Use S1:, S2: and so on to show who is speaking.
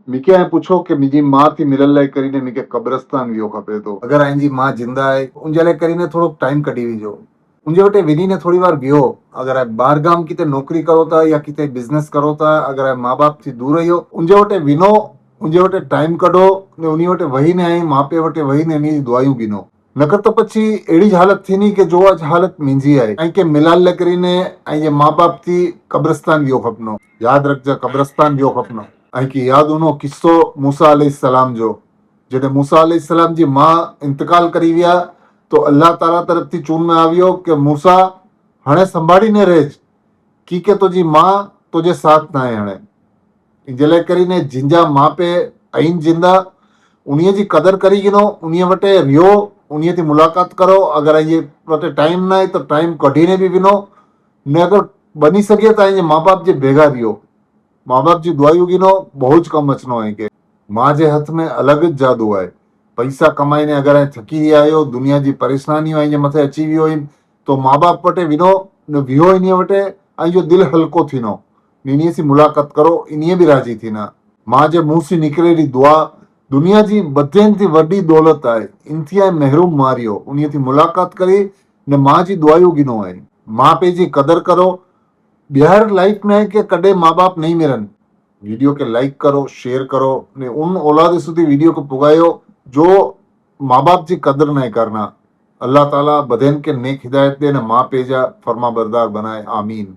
S1: मूंखे ऐं पुछो कि मुंहिंजी माउ थी मिलण लाइ કરીને मूंखे क़ब्रस्तान वियो खपे थो। अगरि पंहिंजी माउ जिंदा आहे उनजे लाइ કરીને थोरो टाइम कढी विझो, उनजे वटि वञी ने थोरी वार वियो। अगरि ॿाहिरि गाम किथे नौकिरी करो था या किथे बिज़नेस करो था, अगरि माउ बाप थी दूर रहियो उनजे वटि वञो, उनजे वटि टाइम कढो ने उन वटि वेही ने ऐं माउ पीउ वटि वेही ने उन जी दुआयूं गिनो। नकर त પછી એડી જ હાલત થીની કે જો આજ હાલત મીંજી आहे ऐं के मिलाल लाइ કરીને ऐं जे माउ बाप थी कब्रस्तान वियो खपनो। यादि रखजा कब्रस्तान वियो खपनो। ऐं की यादि हुनो किस्सो मूसा अलैहिस्सलाम जो, जॾहिं मूसा अलैहिस्सलाम जी माउ इंतकाल करी विया तो अल्लाह ताला तरफ थी चून में આવ્યો કે મૂસા હણે સંભાળીને રહેજ की के तुझी मां तुझे साथ ना आहे हणे। जे लाइ કરીને जिंजा माउ पीउ आहिनि जिंदा उन्हीअ जी क़दर करी गिनो, उन्हीअ वटि वियो, उन्हीअ थी मुलाक़ात करो। अगरि इहे वटि टाइम न आहे त टाइम कढीने बि वञो, न अगरि बनी सघे त पंहिंजे माउ बाप जे भेगा रियो, माउ बाप जी दुआयूं गिनो, बहुत कम अचणो आहे के। मां जे हथ में अलॻि जादू आहे। पैसा कमाईने अगरि थकी विया आहियो, दुनिया जी परेशानियूं पंहिंजे मथे अची वियो आहिनि, तो माउ बाप वटि वञो न विहो इन्हीअ वटि ऐं जो दिलि हल्को थींदो, इन्हीअ सी मुलाक़ात करो, इन्हीअ बि राज़ी थींदा। मां जे मुंहुं सी निकिरेली दुआ दुनिया जी बदियुनि थी वॾी दौलत आहे। इंतिहा महरूम मारियो उन्हीअ थी मुलाक़ात करे न मां जी दुआयूं गिनो आहे। माउ पीउ जी क़दर करो। ॿीहर लाइफ में के कॾहिं माउ बाप नहीं मिलनि। वीडियो के लाइक करो, शेयर करो ने उन औलाद સુધી वीडियो को पुगायो जो माँ बाप जी कदर नहीं करना। अल्लाह ताला बदन के नेक हिदायत दे न माँ पीउ जा फर्मा बरदार बनाए। आमीन।